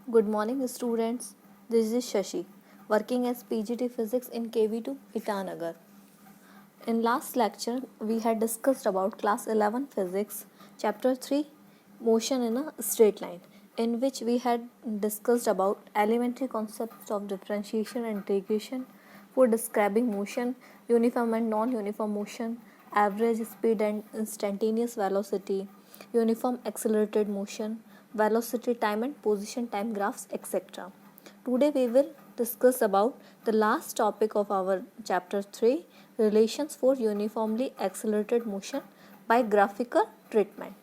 Good morning, students. This is Shashi, working as PGT Physics in KV2 Itanagar. In last lecture, we had discussed about class 11 physics, chapter 3, motion in a straight line, in which we had discussed about elementary concepts of differentiation and integration for describing motion, uniform and non-uniform motion, average speed and instantaneous velocity, uniform accelerated motion, velocity time and position time graphs, etc. Today we will discuss about the last topic of our chapter 3, relations for uniformly accelerated motion by graphical treatment.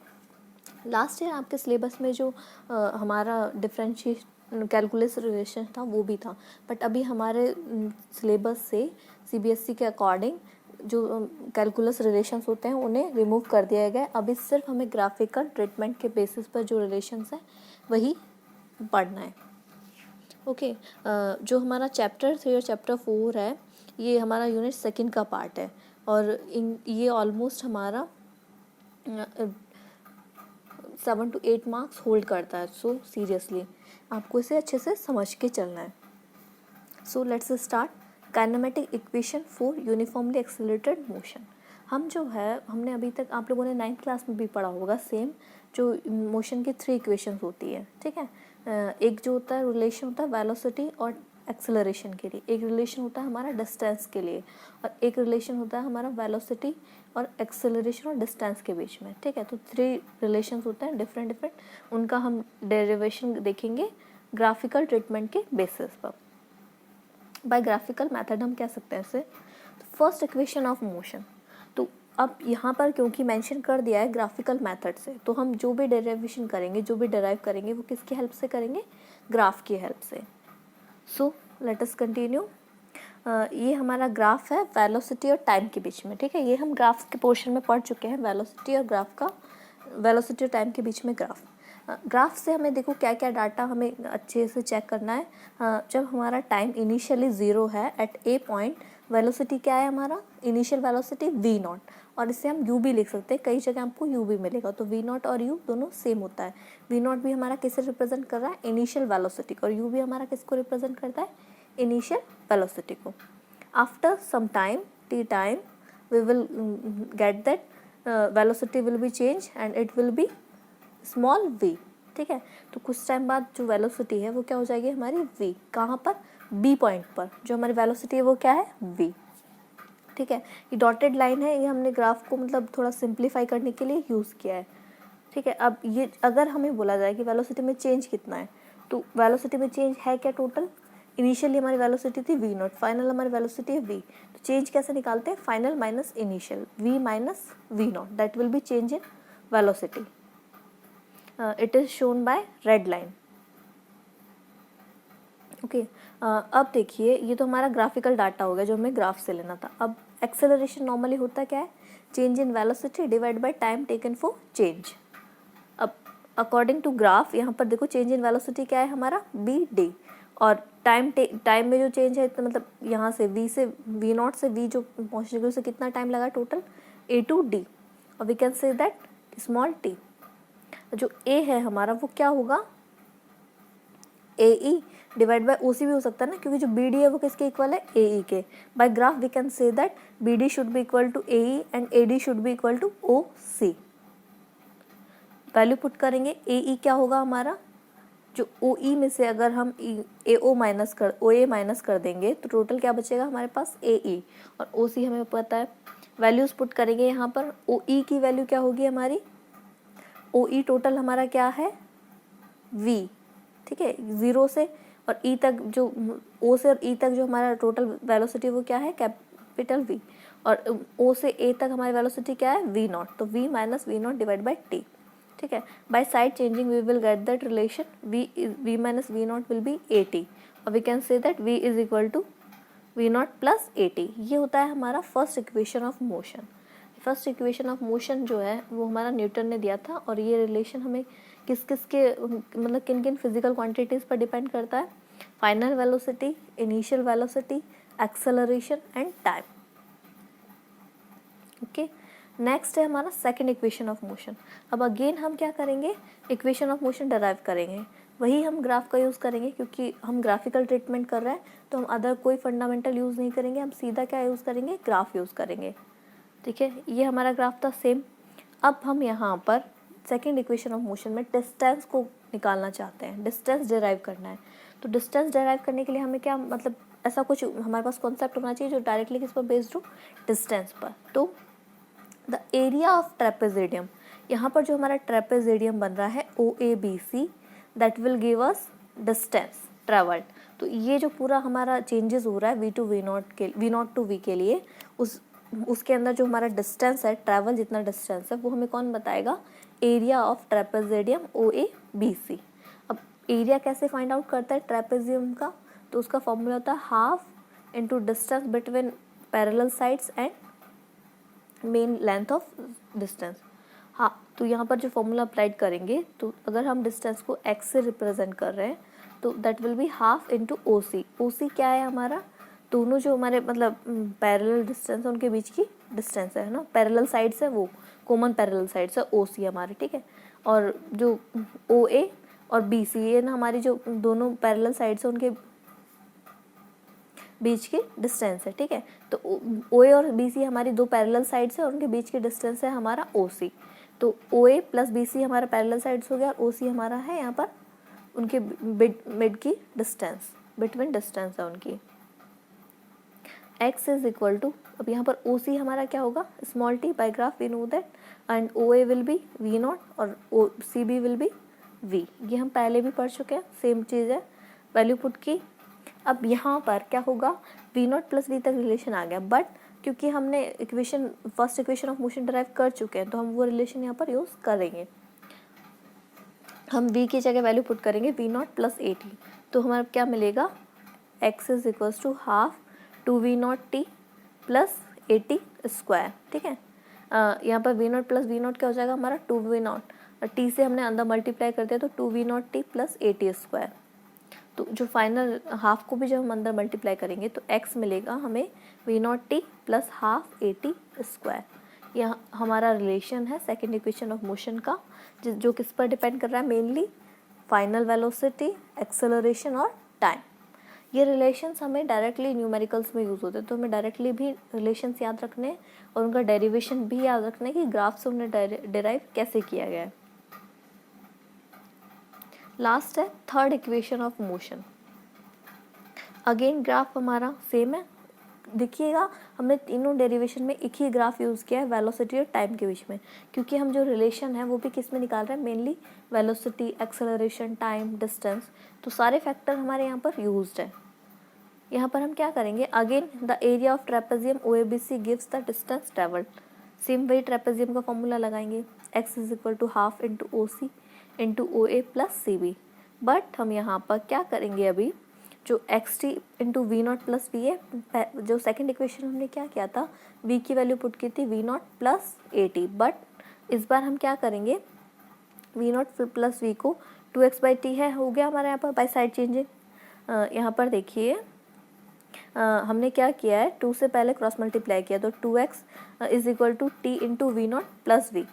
Last year आपके syllabus में जो हमारा differentiation calculus relation था वो भी था, but अभी हमारे सिलेबस से सीबीएसई के अकॉर्डिंग जो कैलकुलस रिलेशंस होते हैं उन्हें रिमूव कर दिया गया है। अभी सिर्फ हमें ग्राफिकल ट्रीटमेंट के बेसिस पर जो रिलेशंस हैं वही पढ़ना है। ओके, जो हमारा चैप्टर 3 और चैप्टर 4 है ये हमारा यूनिट सेकंड का पार्ट है और ये ऑलमोस्ट हमारा 7 to 8 मार्क्स होल्ड करता है। सो सीरियसली आपको इसे अच्छे से समझ के चलना है। So let's start. Kinematic equation for uniformly accelerated motion. हम जो है हमने अभी तक आप लोगों ने 9th क्लास में भी पढ़ा होगा सेम, जो मोशन की 3 इक्वेशंस होती है, ठीक है। एक जो होता है रिलेशन होता है वेलोसिटी और एक्सेलरेशन के लिए, एक रिलेशन होता है हमारा डिस्टेंस के लिए, और एक रिलेशन होता है हमारा वेलोसिटी और एक्सेलरेशन और डिस्टेंस के बीच में, ठीक है। तो 3 रिलेशंस होते हैं डिफरेंट, उनका हम डेरिवेशन देखेंगे ग्राफिकल ट्रीटमेंट के बेसिस पर। बाय ग्राफिकल मेथड हम कह सकते हैं इसे फर्स्ट इक्वेशन ऑफ मोशन। तो अब यहाँ पर क्योंकि मेंशन कर दिया है ग्राफिकल मेथड से, तो हम जो भी डेरिवेशन करेंगे, जो भी डेराइव करेंगे, वो किसकी हेल्प से करेंगे? ग्राफ की हेल्प से। So let us continue. ये हमारा ग्राफ है वेलोसिटी और टाइम के बीच में, ठीक है। ये हम ग्राफ के पोर्शन में पढ़ चुके हैं, वेलोसिटी और ग्राफ का, वेलोसिटी और टाइम के बीच में ग्राफ। ग्राफ से हमें देखो क्या क्या डाटा हमें अच्छे से चेक करना है। जब हमारा टाइम इनिशियली 0 है एट ए पॉइंट, वेलोसिटी क्या है हमारा? इनिशियल वेलोसिटी v0, और इसे हम u भी लिख सकते हैं, कई जगह आपको u भी मिलेगा। तो v0 और u दोनों सेम होता है। v0 भी हमारा किसे रिप्रेजेंट कर रहा है? इनिशियल वेलोसिटी को, और u भी हमारा किसको रिप्रेजेंट करता है? इनिशियल वेलोसिटी को। After some time t time we will get that velocity will be change and it will be small v, ठीक है। तो कुछ टाइम बाद जो वेलोसिटी है वो क्या हो जाएगी हमारी v, कहाँ पर? b पॉइंट पर जो हमारी वेलोसिटी है वो क्या है? v, ठीक है। ये डॉटेड लाइन है, ये हमने ग्राफ को मतलब थोड़ा सिंप्लीफाई करने के लिए यूज़ किया है, ठीक है। अब ये अगर हमें बोला जाए कि वेलोसिटी में चेंज कितना है, तो वेलोसिटी में चेंज है क्या टोटल? इनिशियली हमारी वेलोसिटी थी v0, फाइनल हमारी वेलोसिटी है v। तो चेंज कैसे निकालते हैं? Final minus initial, v minus v0, that will be change in velocity. It is shown by red line. Okay, अब देखिए ये तो हमारा ग्राफिकल डाटा हो गया जो हमें ग्राफ से लेना था। अब एक्सेलरेशन नॉर्मली होता क्या है? Change in velocity divide by time taken for change. अब अकॉर्डिंग टू ग्राफ यहाँ पर देखो चेंज इन वेलोसिटी क्या है हमारा? bd, और टाइम में जो चेंज है तो मतलब यहाँ से v0 से v जो पहुँचने के उसे कितना टाइम लगा टोटल? a to d, और we can say that small t। जो a है हमारा वो क्या होगा? AE डिवाइड बाय OC भी हो सकता है ना, क्योंकि जो BD है वो किसके इक्वल है? AE के। By graph we can say that BD should be equal to AE and AD should be equal to OC। Value put करेंगे, AE क्या होगा हमारा? जो OE में से अगर हम OA माइनस कर देंगे तो टोटल क्या बचेगा हमारे पास? AE, और OC हमें पता है। वैल्यूज पुट करेंगे यहाँ पर, OE की वैल्यू क्या होगी हमारी? OE टोटल हमारा क्या है? V, ठीक है। 0 से और E तक, जो O से और E तक जो हमारा टोटल वेलोसिटी वो क्या है? कैपिटल V, और O से A तक हमारी वेलोसिटी क्या है? v0, तो V minus v0 divide by t, ठीक है। By side changing we will get that relation v minus v0 will be at, और we can say that v is equal to v0 plus at। ये होता है हमारा first equation of motion. First equation of motion जो है वो हमारा Newton ने दिया था, और ये रिलेशन हमें किस किस के मतलब किन किन फिजिकल क्वांटिटीज़ पर डिपेंड करता है? Final velocity, initial velocity, acceleration and time. Okay, next है हमारा सेकंड इक्वेशन ऑफ मोशन। अब अगेन हम क्या करेंगे? इक्वेशन ऑफ मोशन डराइव करेंगे। वही हम ग्राफ का यूज़ करेंगे, क्योंकि हम ग्राफिकल ट्रीटमेंट कर रहे हैं तो हम अदर कोई फंडामेंटल यूज़ नहीं करेंगे, हम सीधा क्या यूज़ करेंगे, ग्राफ यूज़ करेंगे। ठीक है, ये हमारा ग्राफ था सेम। अब हम यहाँ पर सेकेंड इक्वेशन ऑफ मोशन में डिस्टेंस को निकालना चाहते हैं, डिस्टेंस डिराइव करना है। तो डिस्टेंस डिराइव करने के लिए हमें क्या, मतलब ऐसा कुछ हमारे पास कॉन्सेप्ट होना चाहिए जो डायरेक्टली किस पर बेस्ड हो, डिस्टेंस पर। तो द एरिया ऑफ ट्रेपेजिडियम, यहाँ पर जो हमारा ट्रेपेजिडियम बन रहा है OABC, that will give us distance travelled. तो ये जो पूरा हमारा चेंजेस हो रहा है V2 V0 टू V के लिए, उसके अंदर जो हमारा डिस्टेंस है, ट्रैवल जितना डिस्टेंस है, वो हमें कौन बताएगा, एरिया ऑफ ट्रेपेजिडियम OABC। अब एरिया कैसे फाइंड आउट करता है ट्रेपेजियम का, तो उसका फॉर्मूला होता है half into distance between parallel sides and main length of distance. हाँ, तो यहाँ पर जो फॉर्मूला अप्लाइड करेंगे, तो अगर हम डिस्टेंस को x से रिप्रेजेंट कर रहे हैं तो that will be half into OC। OC क्या है हमारा, दोनों जो हमारे मतलब पैरेलल डिस्टेंस है उनके बीच की डिस्टेंस है ना, पैरेलल साइड्स है वो, कॉमन पैरेलल साइड्स है OC हमारे, ठीक है। और जो OA और BC ये ना हमारी जो दोनों पैरेलल साइड्स है उनके बीच की डिस्टेंस है, ठीक है। तो OA और BC हमारी दो पैरेलल साइड्स है और उनके बीच की डिस्टेंस है हमारा OC। तो OA प्लस BC हमारा पैरेलल साइड्स हो गया और OC हमारा है यहाँ पर उनके मिड की डिस्टेंस, बिटवीन डिस्टेंस है उनकी। x इज इक्वल टू, अब यहाँ पर OC हमारा क्या होगा, small t by graph we know that, and OA will be V0 और CB विल बी V। ये हम पहले भी पढ़ चुके हैं, सेम चीज़ है, वैल्यू पुट की। अब यहाँ पर क्या होगा, V0 प्लस V तक रिलेशन आ गया, बट क्योंकि हमने equation first equation of motion drive कर चुके हैं तो हम वो रिलेशन यहाँ पर यूज़ करेंगे। हम V की जगह वैल्यू पुट करेंगे V0 प्लस AT, तो हमारा क्या मिलेगा, x is equals to half 2V0t plus AT square, ठीक है। यहाँ पर V0 प्लस V0 क्या हो जाएगा हमारा 2V0, t से हमने अंदर मल्टीप्लाई कर दिया तो 2V0t प्लस AT स्क्वायर। तो जो फाइनल हाफ को भी जब हम अंदर मल्टीप्लाई करेंगे तो x मिलेगा हमें V0t plus half AT square. यह हमारा रिलेशन है सेकेंड इक्वेशन ऑफ मोशन का, जो किस पर डिपेंड कर रहा है, मेनली फाइनल वेलोसिटी, एक्सेलरेशन और टाइम। ये रिलेशंस हमें डायरेक्टली न्यूमेरिकल्स में यूज़ होते हैं, तो हमें डायरेक्टली भी रिलेशंस याद रखने हैं और उनका डेरिवेशन भी याद रखना है कि ग्राफ से उन्हें डिराइव कैसे किया गया है। लास्ट है third equation of motion. Again graph हमारा सेम है, देखिएगा हमने तीनों डेरिवेशन में एक ही ग्राफ यूज़ किया है वेलोसिटी और टाइम के बीच में, क्योंकि हम जो रिलेशन है वो भी किस में निकाल रहे हैं, mainly velocity, acceleration, time, distance, तो सारे फैक्टर हमारे यहाँ पर यूज्ड है। यहाँ पर हम क्या करेंगे, again the area of trapezium OABC gives the distance travelled, same वही ट्रेपेजियम का फॉर्मूला लगाएंगे, x is equal to half into OC into OA plus CB। But हम यहाँ पर क्या करेंगे, अभी जो xt into V0 plus V है, जो सेकेंड इक्वेशन हमने क्या किया था, V की वैल्यू पुट की थी V0 प्लस AT, बट इस बार हम क्या करेंगे, V0 प्लस V को 2x/t है, हो गया हमारे यहाँ पर बाई साइड चेंजिंग। यहाँ पर देखिए हमने क्या किया है, 2 से पहले क्रॉस मल्टीप्लाई किया तो 2x is equal to t into V0 plus V।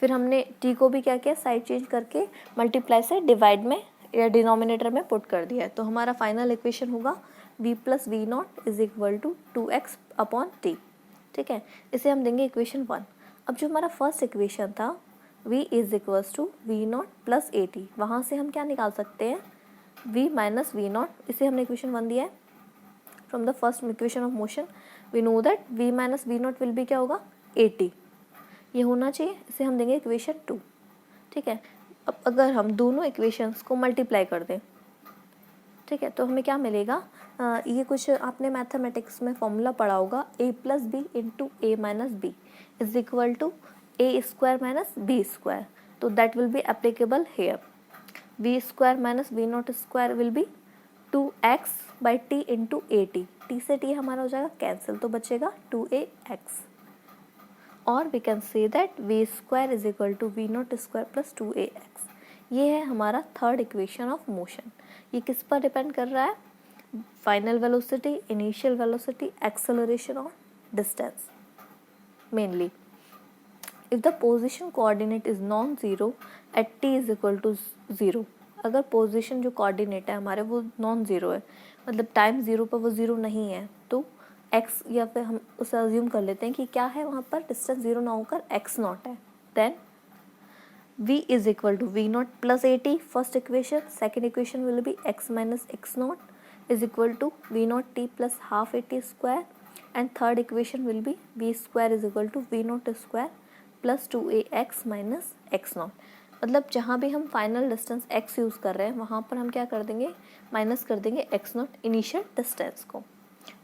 फिर हमने t को भी क्या किया, साइड चेंज करके मल्टीप्लाई से डिवाइड में या डिनोमिनेटर में पुट कर दिया है, तो हमारा फाइनल इक्वेशन होगा V plus V0 is equal to 2x upon t, ठीक है। इसे हम देंगे इक्वेशन 1। अब जो हमारा फर्स्ट इक्वेशन था V is equals to V0 plus AT, वहाँ से हम क्या निकाल सकते हैं, V माइनस V0, इसे हमने इक्वेशन 1 दिया है। From the first equation of motion we know that V minus V0 will be क्या होगा, AT, ये होना चाहिए, इसे हम देंगे इक्वेशन 2, ठीक है। अब अगर हम दोनों इक्वेशंस को मल्टीप्लाई कर दें, ठीक है, तो हमें क्या मिलेगा, ये कुछ आपने मैथमेटिक्स में फॉर्मूला पढ़ा होगा, a plus B into A minus B is equal to A square minus B square, so that will be applicable here. V square minus V0 square will be 2x by T into AT, t से t हमारा हो जाएगा cancel, तो बचेगा 2ax, और we can say that V square is equal to V0 square plus 2ax। ये है हमारा थर्ड इक्वेशन ऑफ मोशन। ये किस पर डिपेंड कर रहा है, final velocity, initial velocity, acceleration और distance mainly. If the position coordinate is non-zero at t is equal to 0, अगर पोजीशन जो कोऑर्डिनेट है हमारे वो नॉन ज़ीरो है, मतलब टाइम ज़ीरो पर वो ज़ीरो नहीं है, तो x, या फिर हम उसे अज्यूम कर लेते हैं कि क्या है वहाँ पर, डिस्टेंस ज़ीरो ना होकर x नॉट है, then v is equal to v not plus 80 first equation, second equation will be x minus x not is equal to v not t plus half 80 square, and third equation will be v square is equal to v not square plus 2ax minus x not. मतलब जहाँ भी हम final distance x use कर रहे हैं वहाँ पर हम क्या कर देंगे, माइनस कर देंगे x नॉट इनिशियल डिस्टेंस को,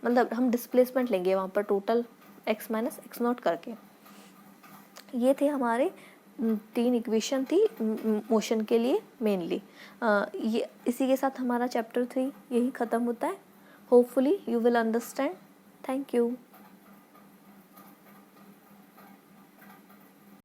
मतलब हम डिस्प्लेसमेंट लेंगे वहाँ पर total x minus x not करके। ये थे हमारे 3 इक्वेशन थी मोशन के लिए मेनली। ये इसी के साथ हमारा चैप्टर 3 यही ख़त्म होता है। Hopefully you will understand. Thank you.